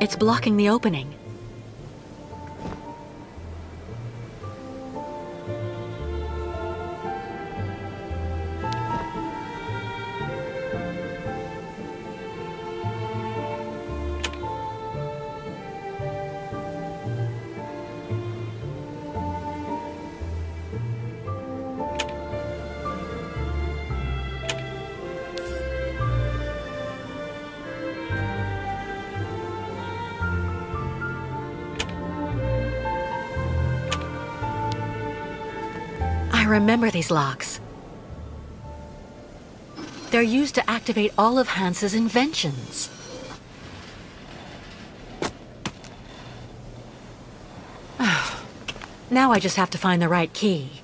It's blocking the opening. I remember these locks. They're used to activate all of Hans's inventions. Now I just have to find the right key.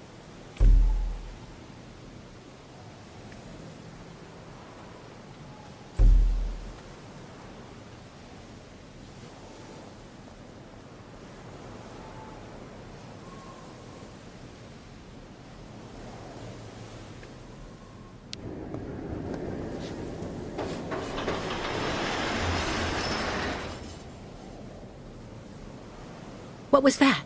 What was that?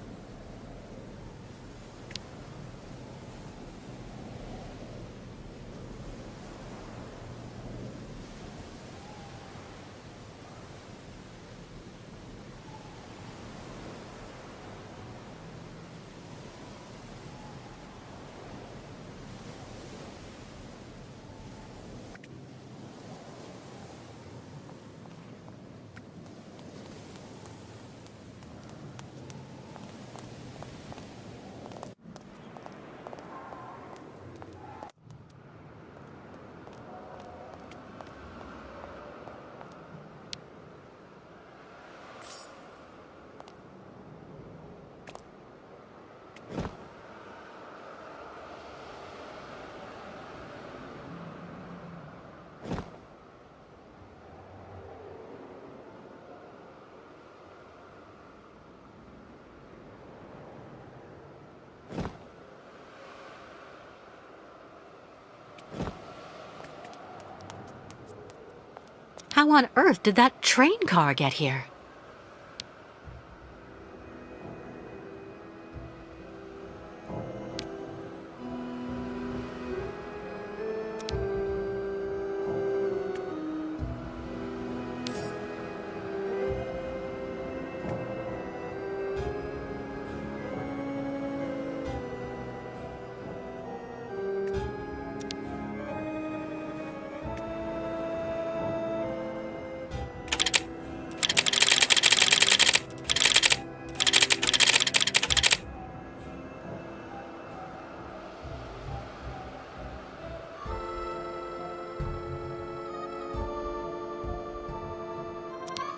How on earth did that train car get here?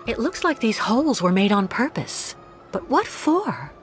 It looks like these holes were made on purpose. But what for?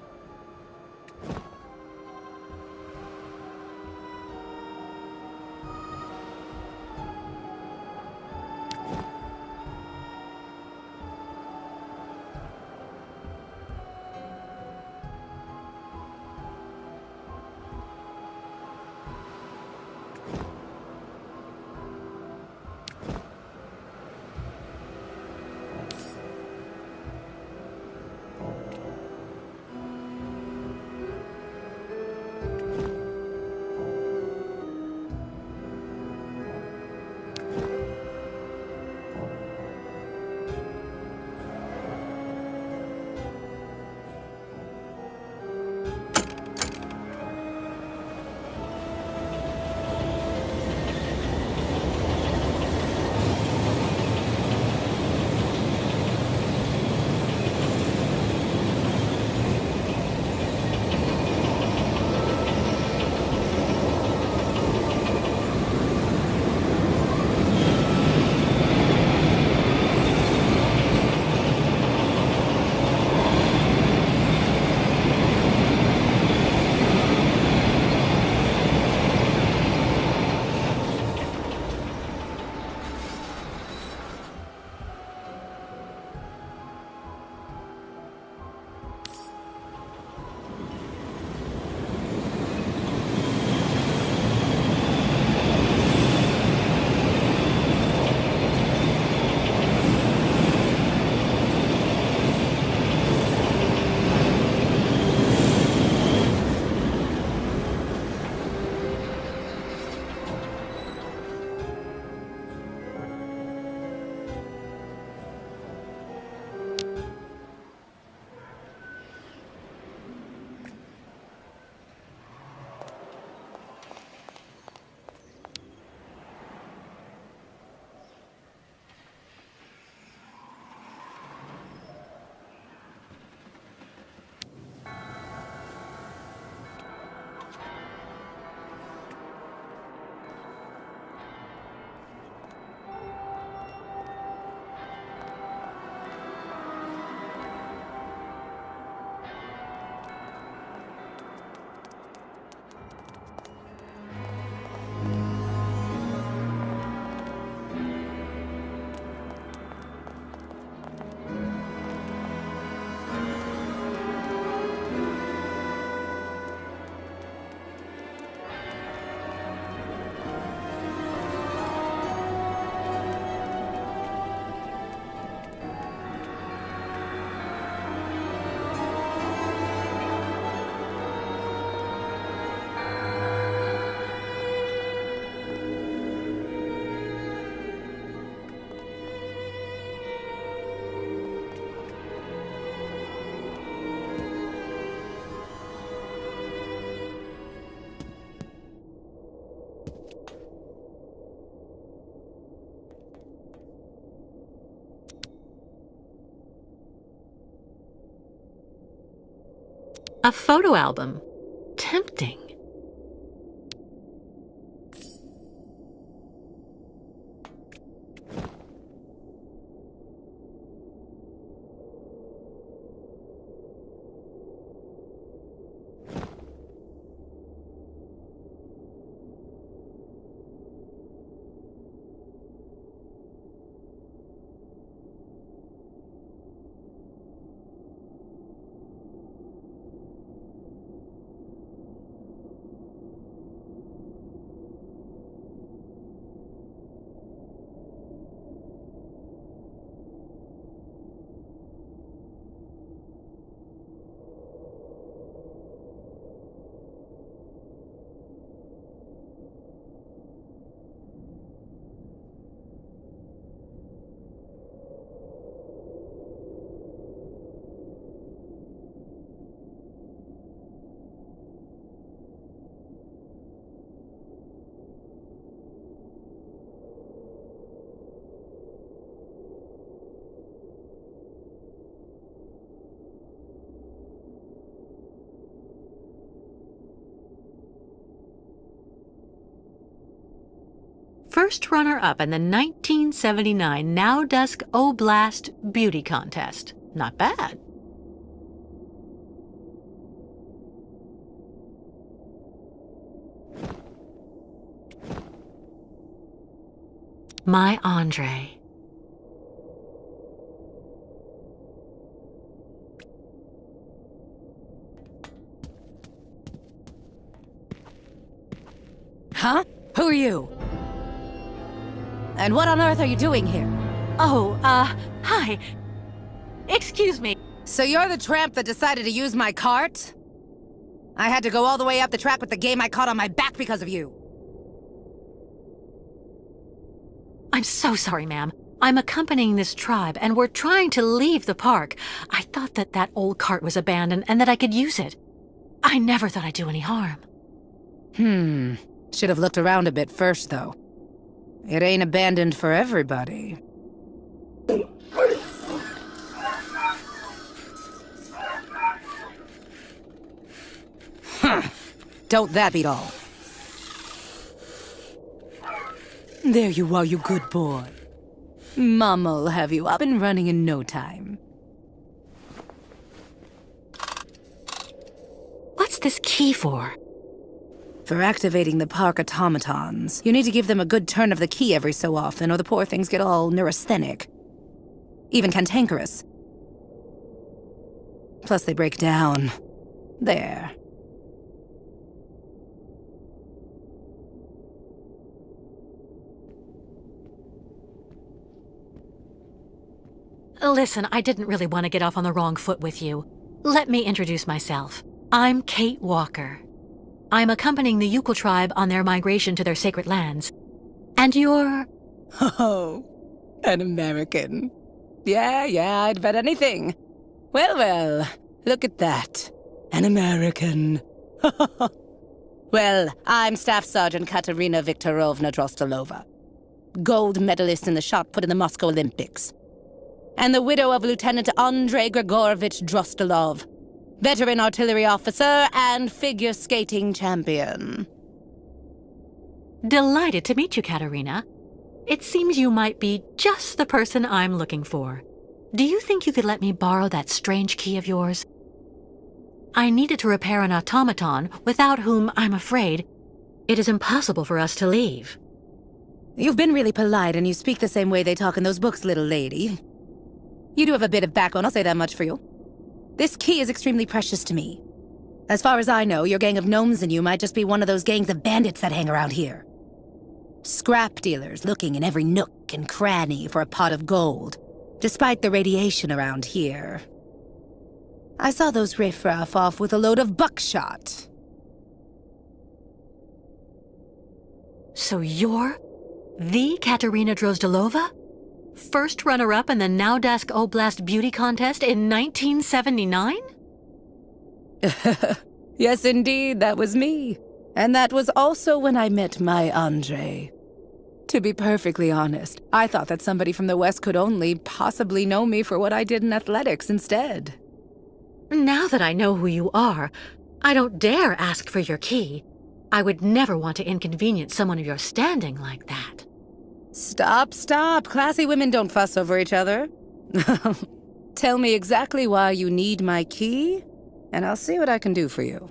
A photo album. Tempting. First runner-up in the 1979 Now Dusk Oblast Beauty Contest. Not bad. My Andre. Huh? Who are you? And what on earth are you doing here? Oh, hi. Excuse me. So you're the tramp that decided to use my cart? I had to go all the way up the track with the game I caught on my back because of you. I'm so sorry, ma'am. I'm accompanying this tribe, and we're trying to leave the park. I thought that old cart was abandoned and that I could use it. I never thought I'd do any harm. Should have looked around a bit first, though. It ain't abandoned for everybody. Don't that beat all? There you are, you good boy. Mama'll have you up and running in no time. What's this key for? For activating the park automatons, you need to give them a good turn of the key every so often, or the poor things get all neurasthenic. Even cantankerous. Plus they break down. There. Listen, I didn't really want to get off on the wrong foot with you. Let me introduce myself. I'm Kate Walker. I'm accompanying the Yukon tribe on their migration to their sacred lands. And you're... Oh, an American. Yeah, I'd bet anything. Well, look at that. An American. Well, I'm Staff Sergeant Katerina Viktorovna Drostelova. Gold medalist in the shot put in the Moscow Olympics. And the widow of Lieutenant Andrei Grigorovich Drostelov. Veteran artillery officer and figure skating champion. Delighted to meet you, Katerina. It seems you might be just the person I'm looking for. Do you think you could let me borrow that strange key of yours? I needed to repair an automaton, without whom, I'm afraid, it is impossible for us to leave. You've been really polite, and you speak the same way they talk in those books, little lady. You do have a bit of backbone, I'll say that much for you. This key is extremely precious to me. As far as I know, your gang of gnomes and you might just be one of those gangs of bandits that hang around here. Scrap dealers looking in every nook and cranny for a pot of gold, despite the radiation around here. I saw those riffraff off with a load of buckshot. So you're the Katerina Drozdelova? First runner-up in the Now Dusk Oblast Beauty Contest in 1979? Yes, indeed, that was me. And that was also when I met my Andre. To be perfectly honest, I thought that somebody from the West could only possibly know me for what I did in athletics instead. Now that I know who you are, I don't dare ask for your key. I would never want to inconvenience someone of your standing like that. Stop. Classy women don't fuss over each other. Tell me exactly why you need my key, and I'll see what I can do for you.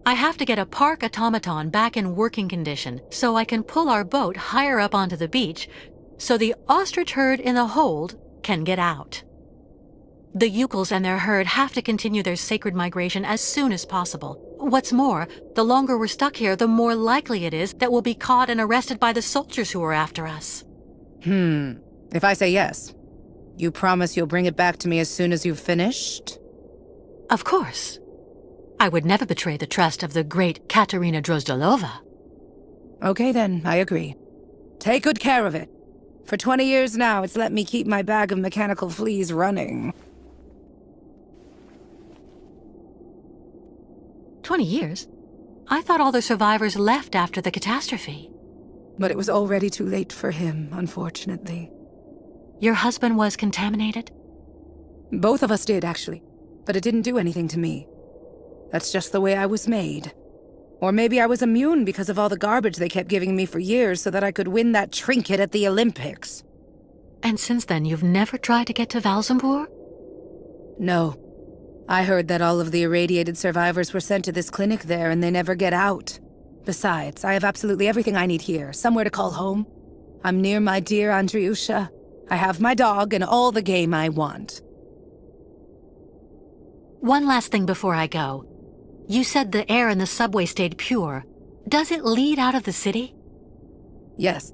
I have to get a park automaton back in working condition so I can pull our boat higher up onto the beach so the ostrich herd in the hold can get out. The Yukels and their herd have to continue their sacred migration as soon as possible. What's more, the longer we're stuck here, the more likely it is that we'll be caught and arrested by the soldiers who are after us. If I say yes, you promise you'll bring it back to me as soon as you've finished? Of course. I would never betray the trust of the great Katerina Drozdalova. Okay then, I agree. Take good care of it. For 20 years now, it's let me keep my bag of mechanical fleas running. 20 years? I thought all the survivors left after the catastrophe. But it was already too late for him, unfortunately. Your husband was contaminated? Both of us did, actually. But it didn't do anything to me. That's just the way I was made. Or maybe I was immune because of all the garbage they kept giving me for years so that I could win that trinket at the Olympics. And since then, you've never tried to get to Valzambur? No. I heard that all of the irradiated survivors were sent to this clinic there and they never get out. Besides, I have absolutely everything I need here, somewhere to call home. I'm near my dear Andriusha. I have my dog and all the game I want. One last thing before I go. You said the air in the subway stayed pure. Does it lead out of the city? Yes.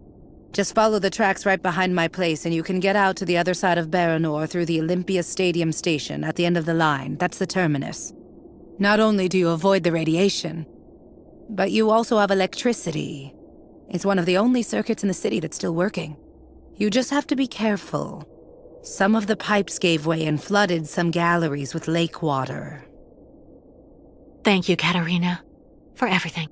Just follow the tracks right behind my place and you can get out to the other side of Baranor through the Olympia Stadium station at the end of the line. That's the terminus. Not only do you avoid the radiation, but you also have electricity. It's one of the only circuits in the city that's still working. You just have to be careful. Some of the pipes gave way and flooded some galleries with lake water. Thank you, Katerina, for everything.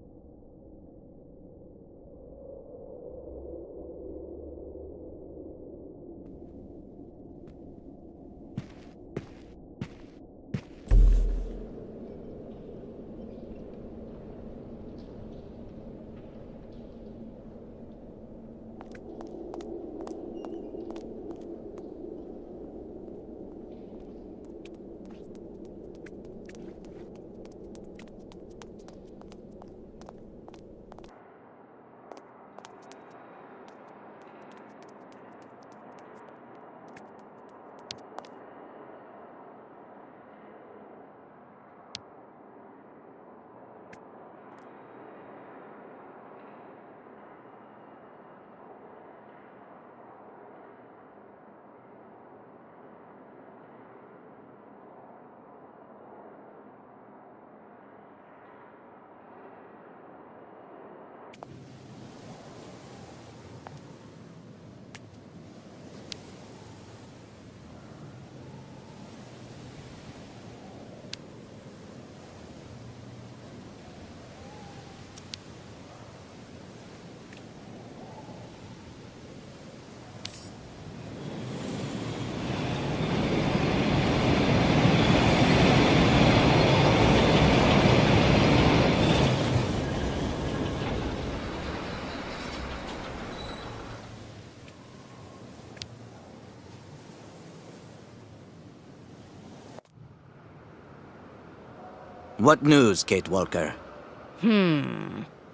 What news, Kate Walker?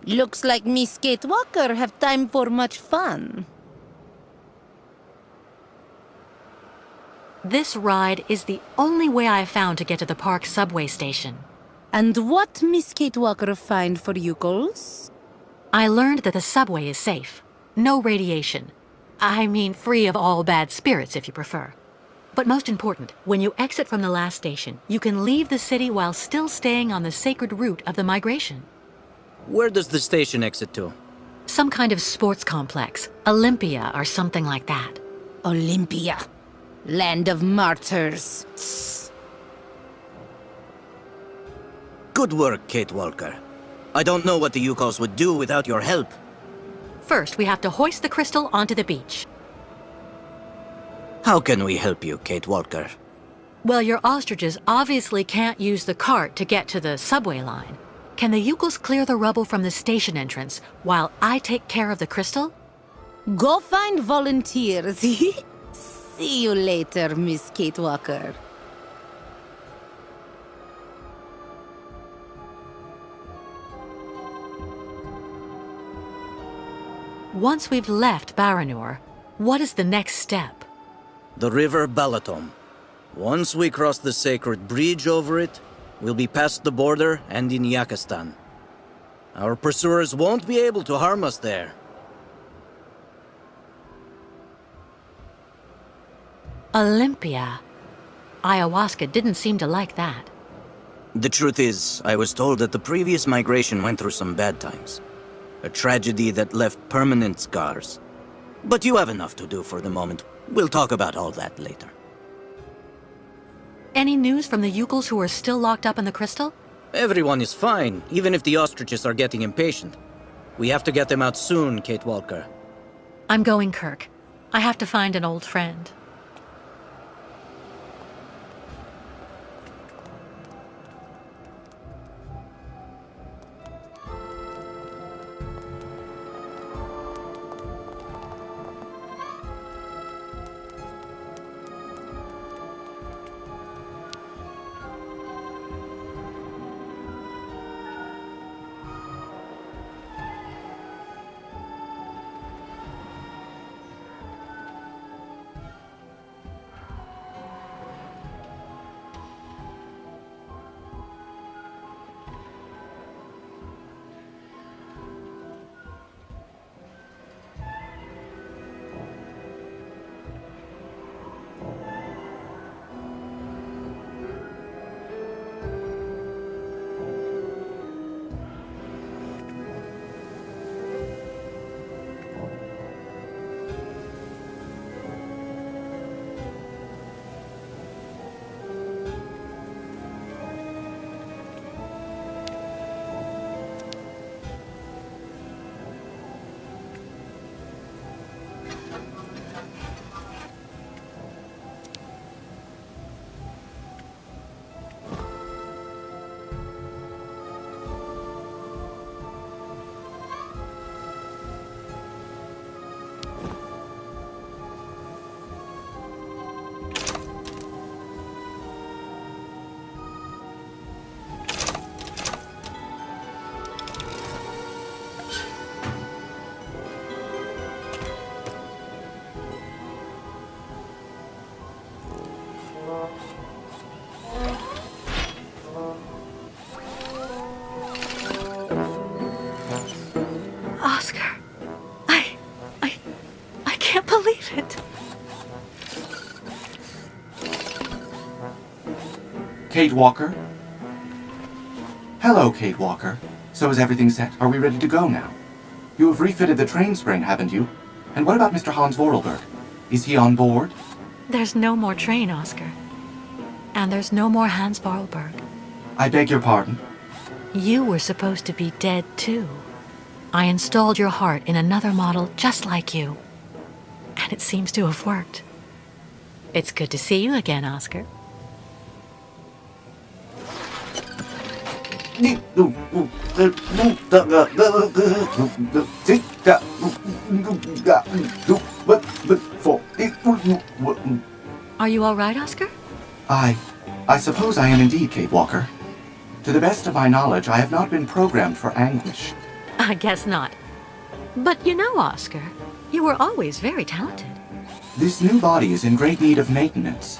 Looks like Miss Kate Walker have time for much fun. This ride is the only way I've found to get to the park subway station. And what Miss Kate Walker find for you girls? I learned that the subway is safe. No radiation. I mean, free of all bad spirits, if you prefer. But most important, when you exit from the last station, you can leave the city while still staying on the sacred route of the migration. Where does the station exit to? Some kind of sports complex, Olympia or something like that. Olympia. Land of martyrs. Tss. Good work, Kate Walker. I don't know what the Yukos would do without your help. First, we have to hoist the crystal onto the beach. How can we help you, Kate Walker? Well, your ostriches obviously can't use the cart to get to the subway line. Can the Yukos clear the rubble from the station entrance while I take care of the crystal? Go find volunteers. See you later, Miss Kate Walker. Once we've left Baranur, what is the next step? The river Balaton. Once we cross the sacred bridge over it, we'll be past the border and in Yakistan. Our pursuers won't be able to harm us there. Olympia. Ayahuasca didn't seem to like that. The truth is, I was told that the previous migration went through some bad times. A tragedy that left permanent scars. But you have enough to do for the moment. We'll talk about all that later. Any news from the Yukos who are still locked up in the crystal? Everyone is fine, even if the ostriches are getting impatient. We have to get them out soon, Kate Walker. I'm going, Kirk. I have to find an old friend. Oscar, I can't believe it. Kate Walker? Hello, Kate Walker. So is everything set? Are we ready to go now? You have refitted the train spring, haven't you? And what about Mr. Hans Vorarlberg? Is he on board? There's no more train, Oscar. And there's no more Hans Vorarlberg. I beg your pardon? You were supposed to be dead, too. I installed your heart in another model just like you. And it seems to have worked. It's good to see you again, Oscar. Are you all right, Oscar? I suppose I am indeed, Kate Walker. To the best of my knowledge, I have not been programmed for anguish. I guess not. But you know, Oscar, you were always very talented. This new body is in great need of maintenance.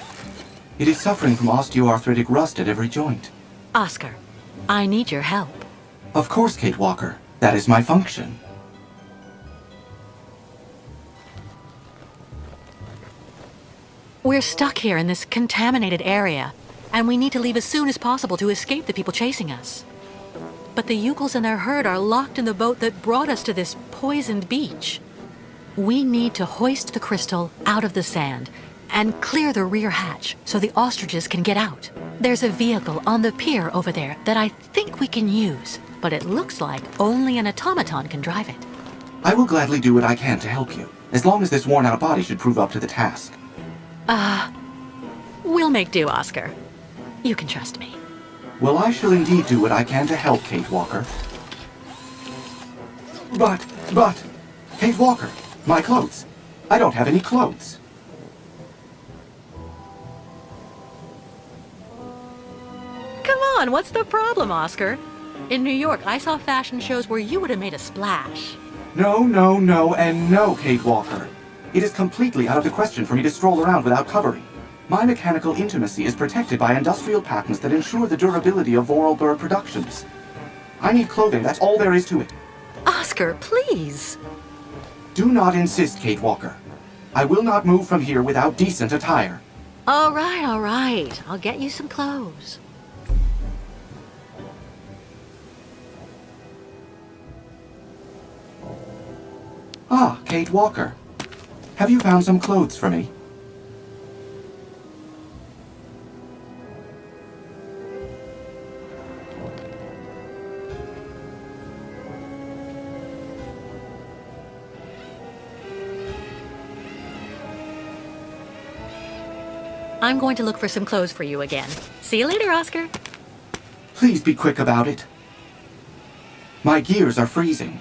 It is suffering from osteoarthritic rust at every joint. Oscar, I need your help. Of course, Kate Walker. That is my function. We're stuck here in this contaminated area, and we need to leave as soon as possible to escape the people chasing us. But the Yukos and their herd are locked in the boat that brought us to this poisoned beach. We need to hoist the crystal out of the sand and clear the rear hatch so the ostriches can get out. There's a vehicle on the pier over there that I think we can use, but it looks like only an automaton can drive it. I will gladly do what I can to help you, as long as this worn-out body should prove up to the task. We'll make do, Oscar. You can trust me. Well, I shall indeed do what I can to help, Kate Walker. But, Kate Walker, my clothes. I don't have any clothes. Come on, what's the problem, Oscar? In New York, I saw fashion shows where you would have made a splash. No, and no, Kate Walker. It is completely out of the question for me to stroll around without covering. My mechanical intimacy is protected by industrial patents that ensure the durability of Vorarlberg productions. I need clothing, that's all there is to it. Oscar, please. Do not insist, Kate Walker. I will not move from here without decent attire. All right. I'll get you some clothes. Ah, Kate Walker. Have you found some clothes for me? I'm going to look for some clothes for you again. See you later, Oscar. Please be quick about it. My gears are freezing.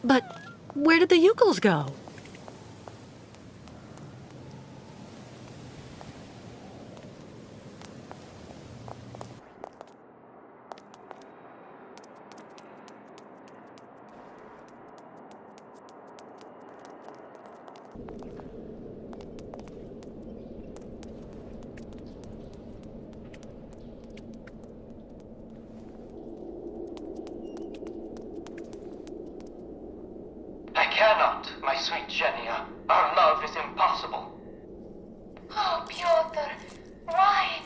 But where did the Yukels go? I cannot, my sweet Genia. Our love is impossible. Oh, Pyotr, why?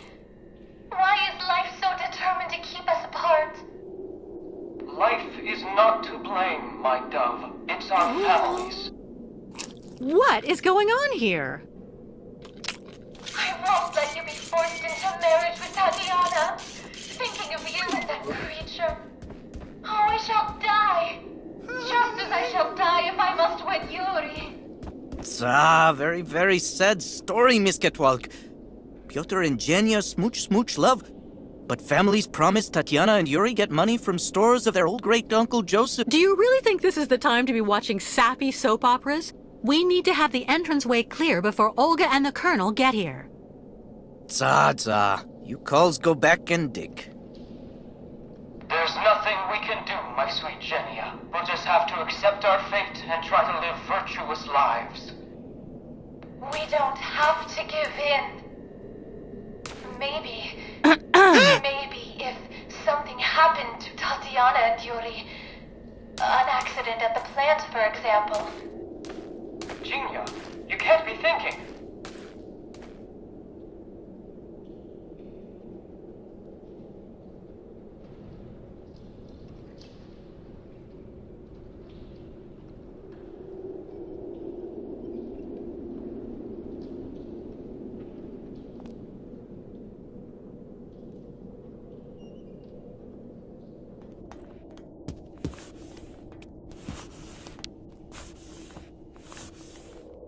Why is life so determined to keep us apart? Life is not to blame, my dove. It's our families. What is going on here? I won't let you be forced into marriage with Tatiana. Thinking of you and that creature. Oh, I shall die. Just as I shall die if I must wed Yuri. Very, very sad story, Miss Ketwalk. Pyotr and Genya smooch love. But families promise Tatiana and Yuri get money from stores of their old great-uncle Joseph. Do you really think this is the time to be watching sappy soap operas? We need to have the entranceway clear before Olga and the Colonel get here. You calls go back and dig. There's nothing we can do, my sweet Genia. We'll just have to accept our fate and try to live virtuous lives. We don't have to give in. Maybe if something happened to Tatiana and Yuri, an accident at the plant, for example. Genia, you can't be thinking.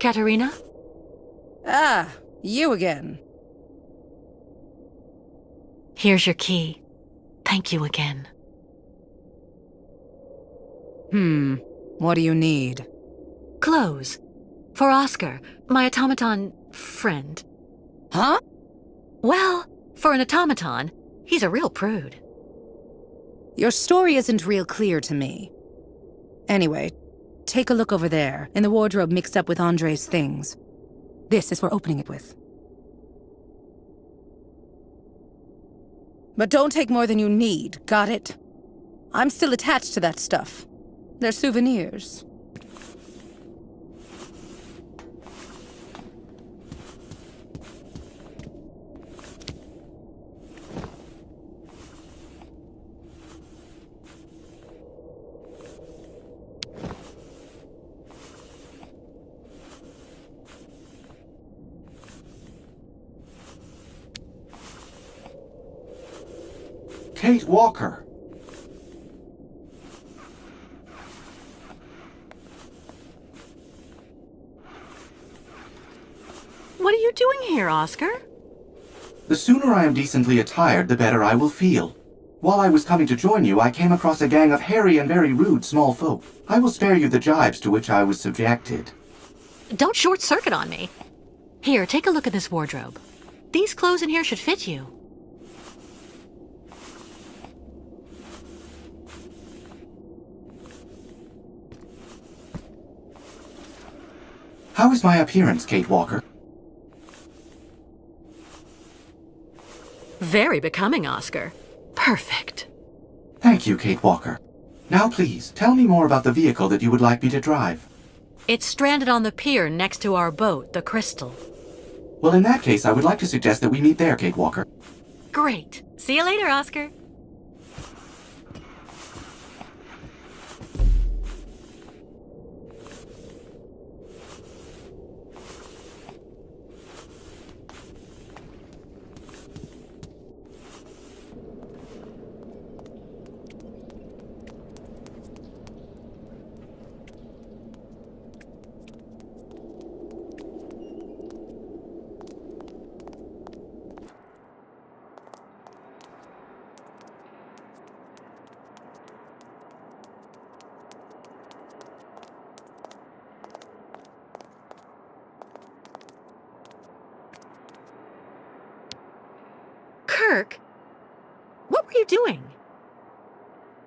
Katerina? Ah, you again. Here's your key. Thank you again. What do you need? Clothes. For Oscar, my automaton friend. Huh? Well, for an automaton, he's a real prude. Your story isn't real clear to me. Anyway, take a look over there, in the wardrobe mixed up with Andre's things. This is for opening it with. But don't take more than you need, got it? I'm still attached to that stuff. They're souvenirs. Kate Walker! What are you doing here, Oscar? The sooner I am decently attired, the better I will feel. While I was coming to join you, I came across a gang of hairy and very rude small folk. I will spare you the jibes to which I was subjected. Don't short-circuit on me. Here, take a look at this wardrobe. These clothes in here should fit you. How is my appearance, Kate Walker? Very becoming, Oscar. Perfect. Thank you, Kate Walker. Now please, tell me more about the vehicle that you would like me to drive. It's stranded on the pier next to our boat, the Crystal. Well, in that case, I would like to suggest that we meet there, Kate Walker. Great. See you later, Oscar. Kirk, what were you doing?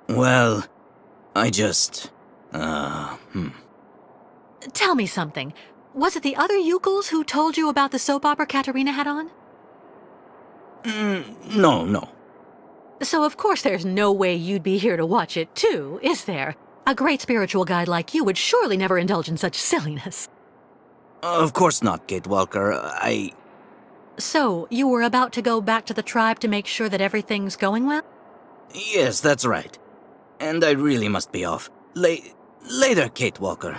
Well, I just... Tell me something. Was it the other Yukels who told you about the soap opera Katerina had on? No. So of course there's no way you'd be here to watch it too, is there? A great spiritual guide like you would surely never indulge in such silliness. Of course not, Kate Walker. So, you were about to go back to the tribe to make sure that everything's going well? Yes, that's right. And I really must be off. Later, Kate Walker.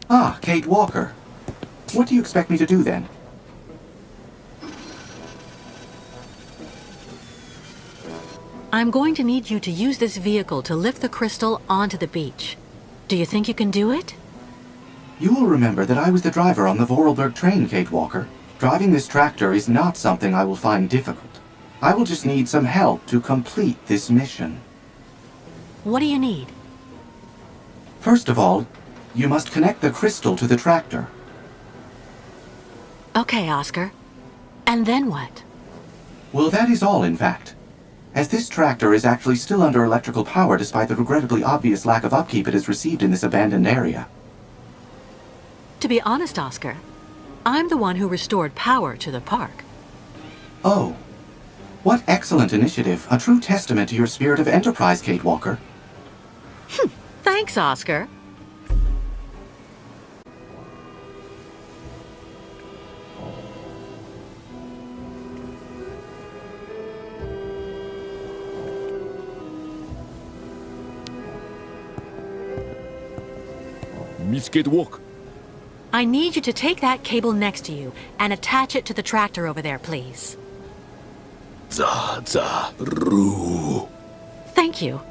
Ah, Kate Walker. What do you expect me to do then? I'm going to need you to use this vehicle to lift the crystal onto the beach. Do you think you can do it? You will remember that I was the driver on the Vorarlberg train, Kate Walker. Driving this tractor is not something I will find difficult. I will just need some help to complete this mission. What do you need? First of all, you must connect the crystal to the tractor. Okay, Oscar. And then what? Well, that is all, in fact. As this tractor is actually still under electrical power despite the regrettably obvious lack of upkeep it has received in this abandoned area. To be honest, Oscar, I'm the one who restored power to the park. Oh. What excellent initiative. A true testament to your spirit of enterprise, Kate Walker. Thanks, Oscar. Miss Kate Walker. I need you to take that cable next to you and attach it to the tractor over there, please. Ru. Thank you.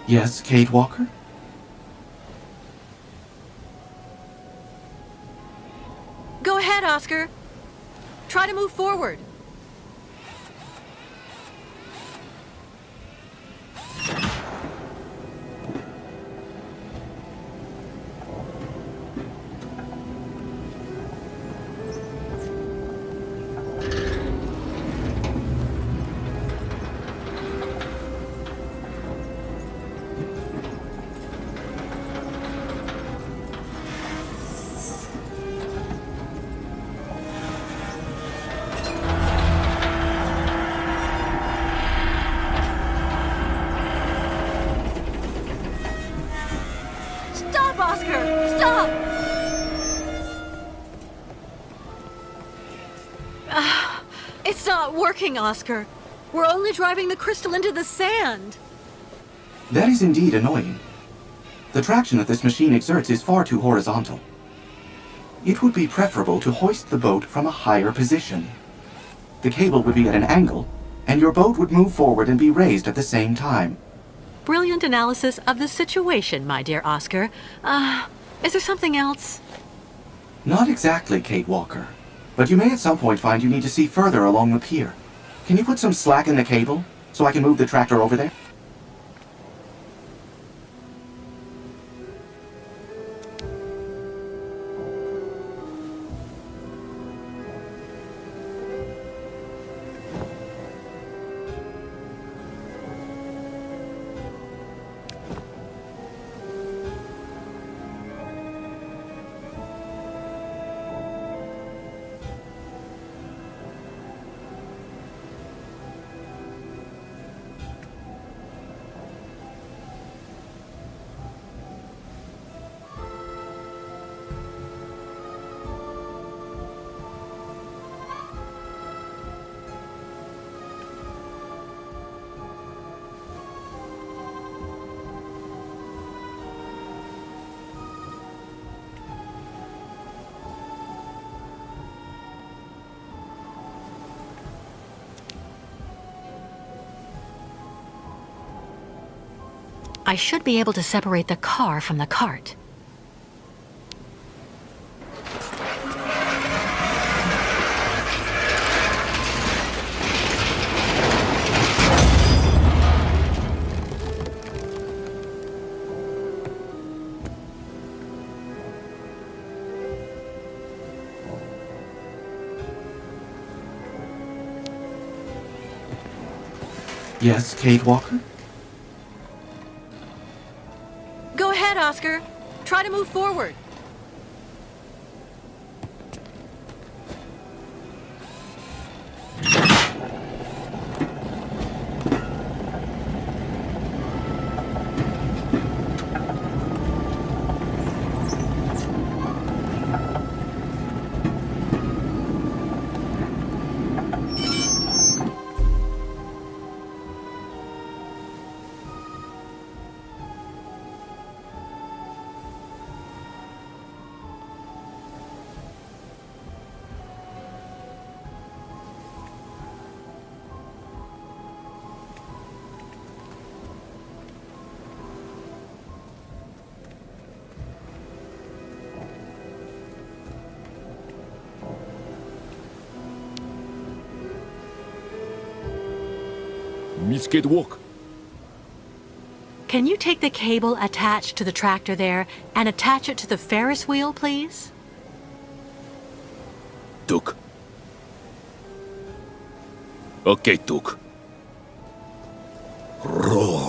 Yes, Kate Walker? Go ahead, Oscar. Try to move forward. Stop, Oscar! Stop! It's not working, Oscar. We're only driving the crystal into the sand. That is indeed annoying. The traction that this machine exerts is far too horizontal. It would be preferable to hoist the boat from a higher position. The cable would be at an angle, and your boat would move forward and be raised at the same time. Brilliant analysis of the situation, my dear Oscar. Is there something else? Not exactly, Kate Walker. But you may at some point find you need to see further along the pier. Can you put some slack in the cable, so I can move the tractor over there? I should be able to separate the car from the cart. Yes, Kate Walker? Go ahead, Oscar. Try to move forward. Misket walk. Can you take the cable attached to the tractor there and attach it to the Ferris wheel, please? Tuk. Okay, Tuk. Roll.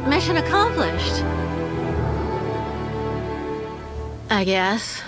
Mission accomplished. I guess.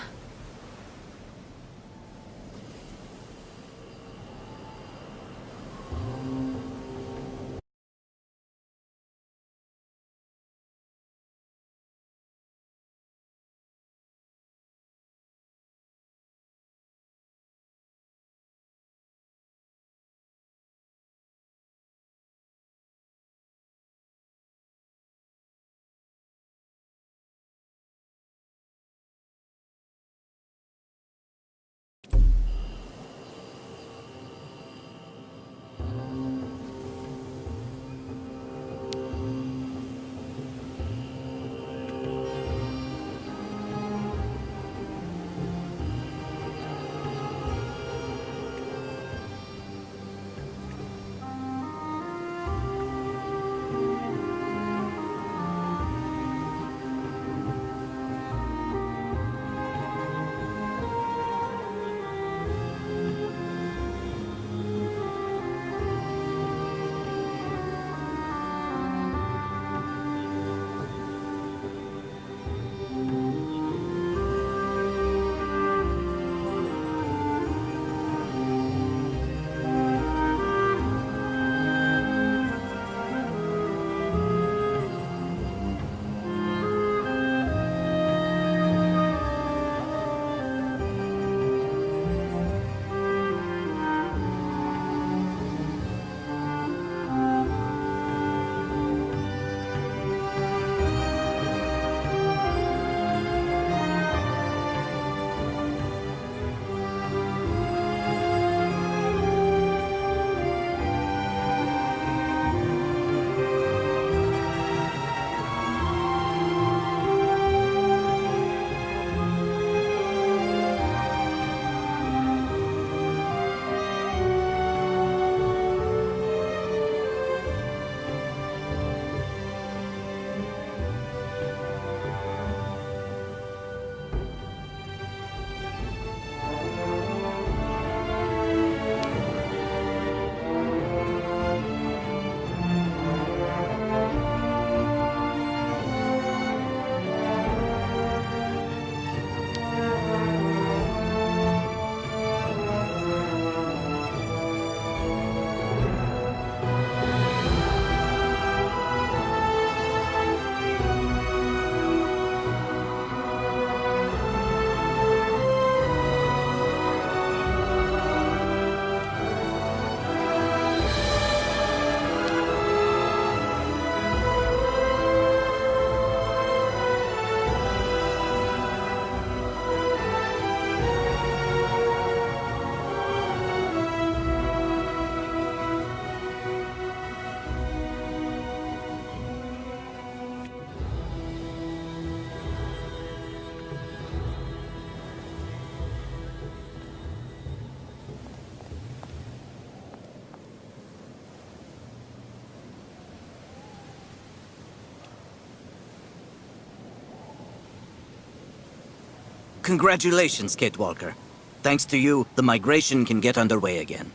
Congratulations, Kate Walker. Thanks to you, the migration can get underway again.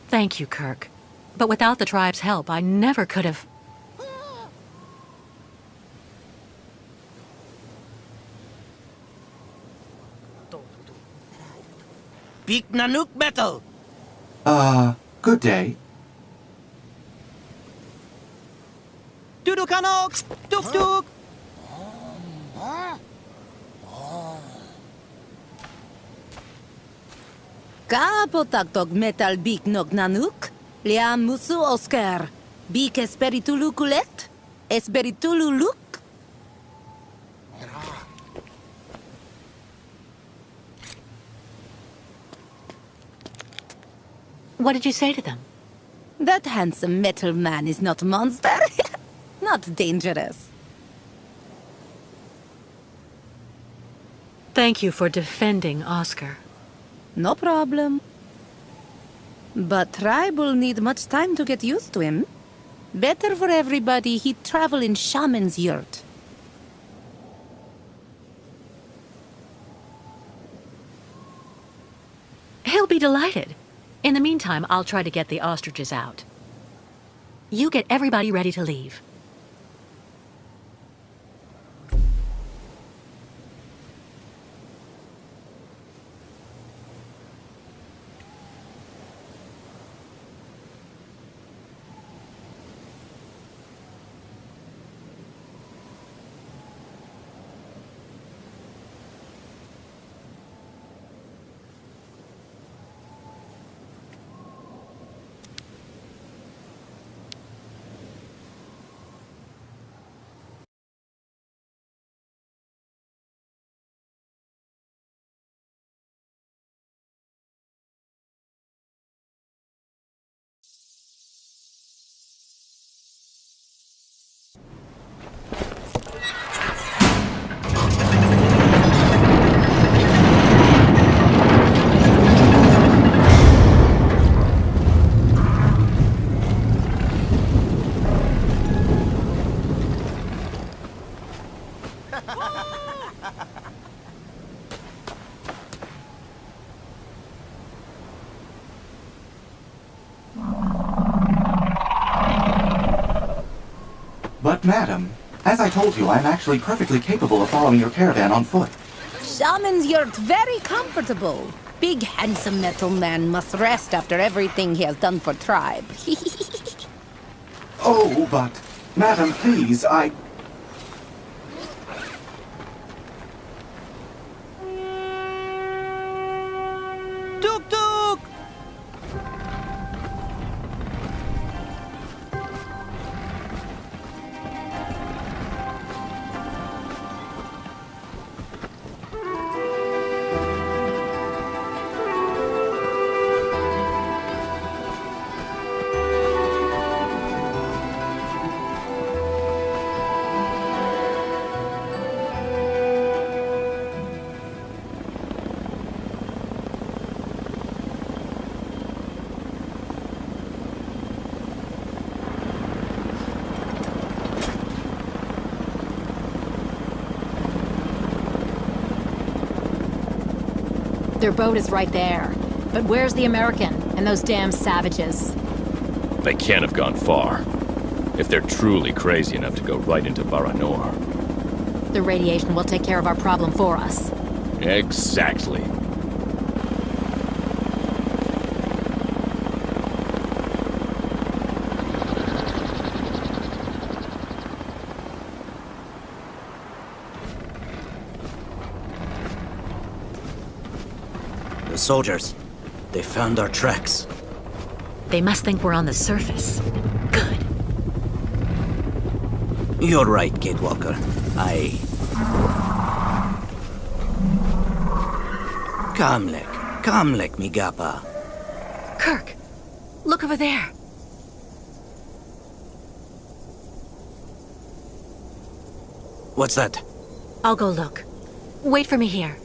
Thank you, Kirk. But without the tribe's help, I never could have... Big Nanook Metal! Good day. Dudukanok! Tuk tuk! Kapotaktok metal bik nog nanuk, liam musu Oscar, bik esperitulu kulet, esperitulu luk. What did you say to them? That handsome metal man is not a monster, not dangerous. Thank you for defending Oscar. No problem. But tribe will need much time to get used to him. Better for everybody he'd travel in shaman's yurt. He'll be delighted. In the meantime, I'll try to get the ostriches out. You get everybody ready to leave. But madam, as I told you, I'm actually perfectly capable of following your caravan on foot. Shaman's yurt very comfortable. Big handsome metal man must rest after everything he has done for tribe. Oh, but... Madam, please, I... Tuk tuk! Their boat is right there. But where's the American and those damn savages? They can't have gone far. If they're truly crazy enough to go right into Baranor. The radiation will take care of our problem for us. Exactly. The soldiers. They found our tracks. They must think we're on the surface. Good. You're right, Kate Walker. Kamlek, migapa. Kirk, look over there. What's that? I'll go look. Wait for me here.